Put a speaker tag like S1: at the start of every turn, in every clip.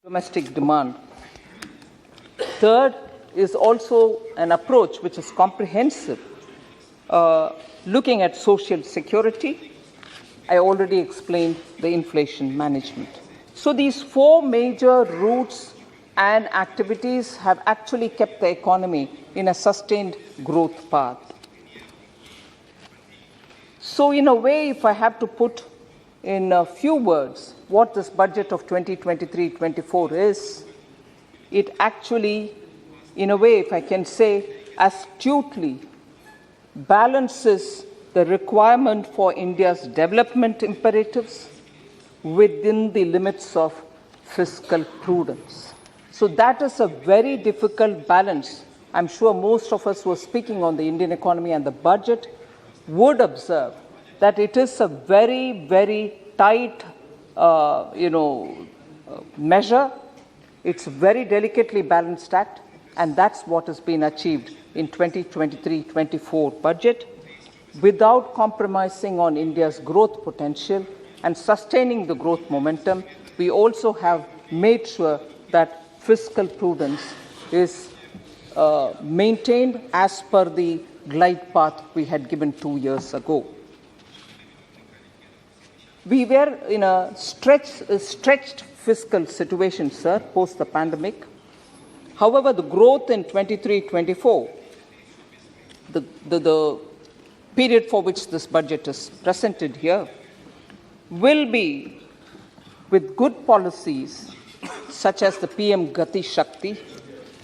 S1: domestic demand. Third is also an approach which is comprehensive, looking at social security. I already explained the inflation management. So these four major routes and activities have actually kept the economy in a sustained growth path. So in a way, if I have to put in a few words what this budget of 2023-24 is, it actually, in a way, if I can say, astutely balances the requirement for India's development imperatives within the limits of fiscal prudence. So that is a very difficult balance. I'm sure most of us who are speaking on the Indian economy and the budget would observe that it is a very, very tight, measure. It's a very delicately balanced act, and that's what has been achieved in 2023-24 budget, without compromising on India's growth potential and sustaining the growth momentum. We also have made sure that fiscal prudence is maintained as per the glide path we had given 2 years ago. We were in a stretched fiscal situation, sir, post the pandemic. However, the growth in 23-24, the period for which this budget is presented here, will be with good policies such as the PM Gati Shakti,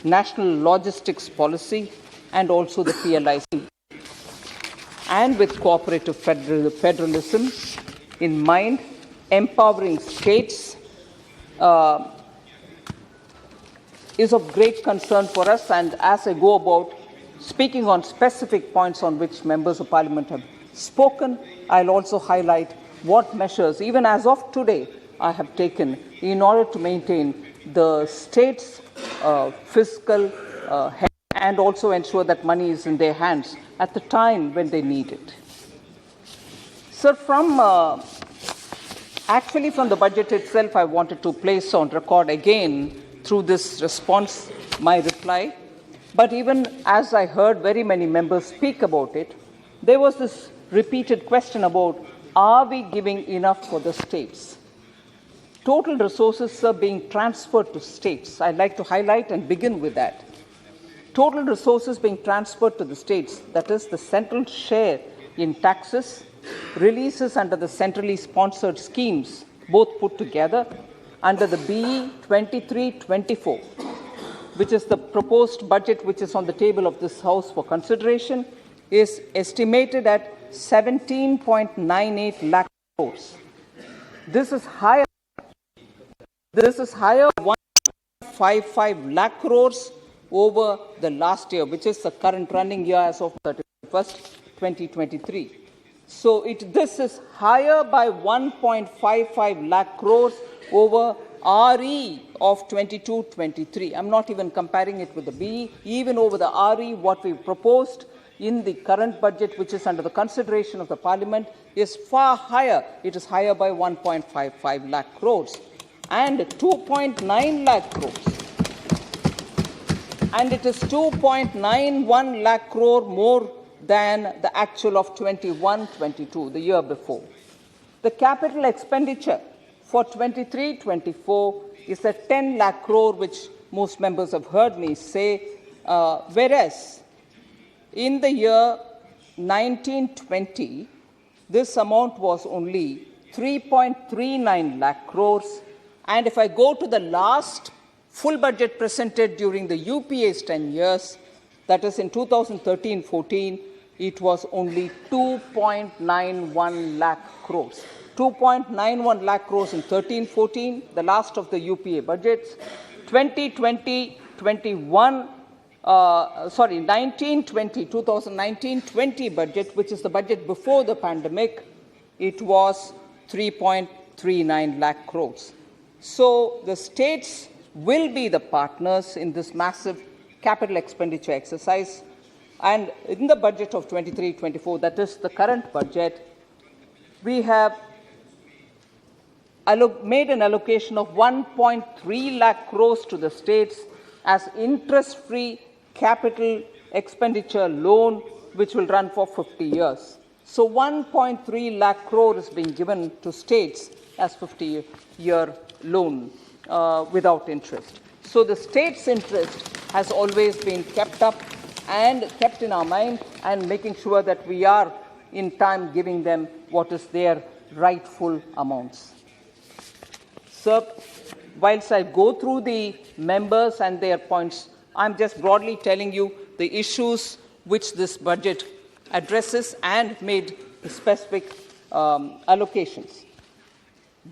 S1: National Logistics Policy, and also the PLIC, and with cooperative federalism in mind, empowering states is of great concern for us. And as I go about speaking on specific points on which members of parliament have spoken, I'll also highlight what measures, even as of today, I have taken in order to maintain the state's fiscal health and also ensure that money is in their hands at the time when they need it. Sir, from the budget itself, I wanted to place on record again through this response my reply. But even as I heard very many members speak about it, there was this repeated question about, are we giving enough for the states? Total resources are being transferred to states. I'd like to highlight and begin with that. Total resources being transferred to the states, that is the central share in taxes, releases under the centrally sponsored schemes, both put together under the BE 23-24, which is the proposed budget which is on the table of this House for consideration, is estimated at 17.98 lakh crores. This is higher 1.55 lakh crores over the last year, which is the current running year as of 31st, 2023. So this is higher by 1.55 lakh crores over RE of 22-23. I'm not even comparing it with the BE. Even over the RE, what we proposed in the current budget, which is under the consideration of the parliament, is far higher. It is higher by 1.55 lakh crores and 2.9 lakh crores. And it is 2.91 lakh crore more than the actual of 21-22, the year before. The capital expenditure for 23-24 is at 10 lakh crore, which most members have heard me say, whereas in the year 19-20, this amount was only 3.39 lakh crores. And if I go to the last full budget presented during the UPA's 10 years, that is in 2013-14, it was only 2.91 lakh crores. 2.91 lakh crores in 13-14, the last of the UPA budgets. 2019-20 budget, which is the budget before the pandemic, it was 3.39 lakh crores. So the states will be the partners in this massive capital expenditure exercise. And in the budget of 23-24, that is the current budget, we have made an allocation of 1.3 lakh crores to the states as interest-free capital expenditure loan, which will run for 50 years. So 1.3 lakh crore is being given to states as 50-year loan without interest. So the state's interest has always been kept up and kept in our mind, and making sure that we are in time giving them what is their rightful amounts. Sir, whilst I go through the members and their points, I'm just broadly telling you the issues which this budget addresses and made specific allocations.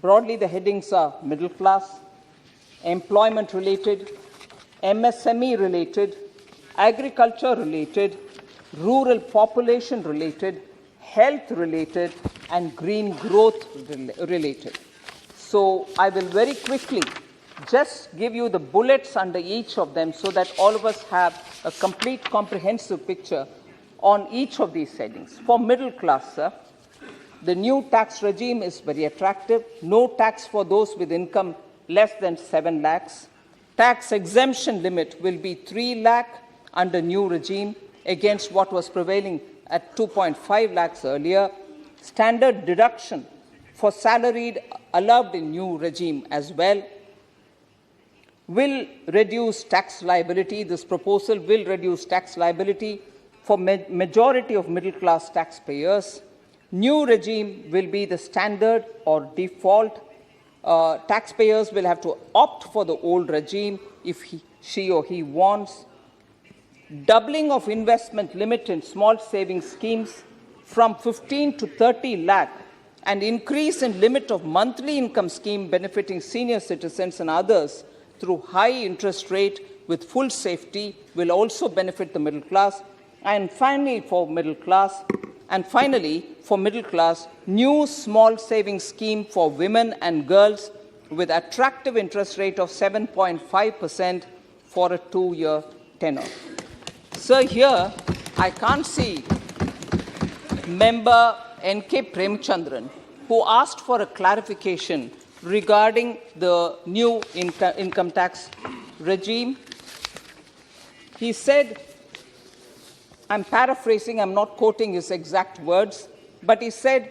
S1: Broadly, the headings are middle class, employment related, MSME related, agriculture related, rural population related, health related, and green growth related. So I will very quickly just give you the bullets under each of them so that all of us have a complete comprehensive picture on each of these headings. For middle class, sir, the new tax regime is very attractive. No tax for those with income less than 7 lakhs. Tax exemption limit will be 3 lakh under new regime against what was prevailing at 2.5 lakhs earlier. Standard deduction for salaried allowed in new regime as well. Will reduce tax liability. This proposal will reduce tax liability for majority of middle class taxpayers. New regime will be the standard or default. Taxpayers will have to opt for the old regime if she or he wants. Doubling of investment limit in small savings schemes from 15 to 30 lakh, and increase in limit of monthly income scheme benefiting senior citizens and others through high interest rate with full safety will also benefit the middle class. And finally, for middle class, new small savings scheme for women and girls with attractive interest rate of 7.5% for a 2-year tenure. Sir, here I can't see member N.K. Premchandran, who asked for a clarification regarding the new income tax regime. He said, I'm paraphrasing, I'm not quoting his exact words, but he said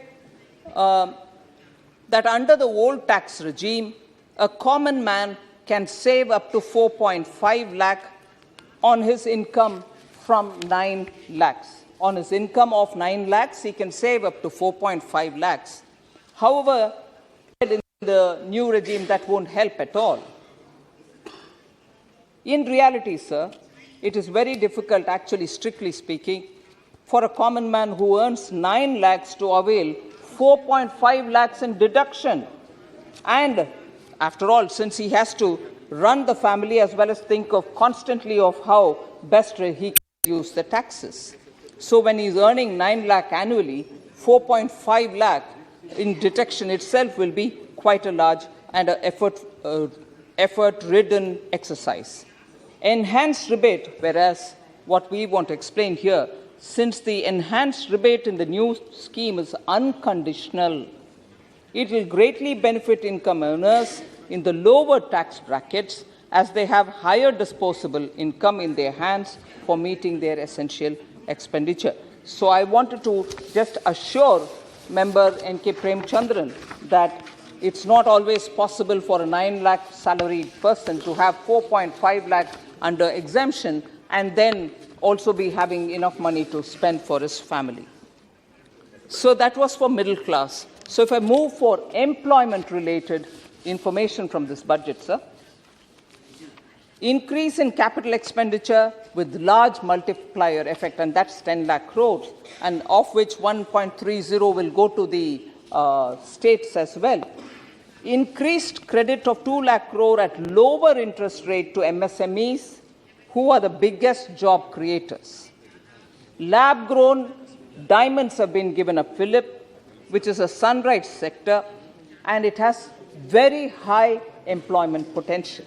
S1: that under the old tax regime, a common man can save up to 4.5 lakh on his income from 9 lakhs. On his income of 9 lakhs, he can save up to 4.5 lakhs. However, in the new regime, that won't help at all. In reality, sir, it is very difficult, actually, strictly speaking, for a common man who earns 9 lakhs to avail 4.5 lakhs in deduction. And after all, since he has to run the family as well as think of constantly of how best he can reduce the taxes. So when he's earning 9 lakh annually, 4.5 lakh in deduction itself will be quite a large and effort-ridden exercise. Enhanced rebate, whereas what we want to explain here, since the enhanced rebate in the new scheme is unconditional, it will greatly benefit income earners in the lower tax brackets as they have higher disposable income in their hands for meeting their essential expenditure. So I wanted to just assure member N.K. Premchandran that it's not always possible for a 9 lakh salaried person to have 4.5 lakh under exemption and then also be having enough money to spend for his family. So that was for middle class. So if I move for employment-related information from this budget, sir. Increase in capital expenditure with large multiplier effect, and that's 10 lakh crores, and of which 1.30 will go to the states as well. Increased credit of 2 lakh crore at lower interest rate to MSMEs, who are the biggest job creators. Lab-grown diamonds have been given a fillip, which is a sunrise sector, and it has very high employment potential.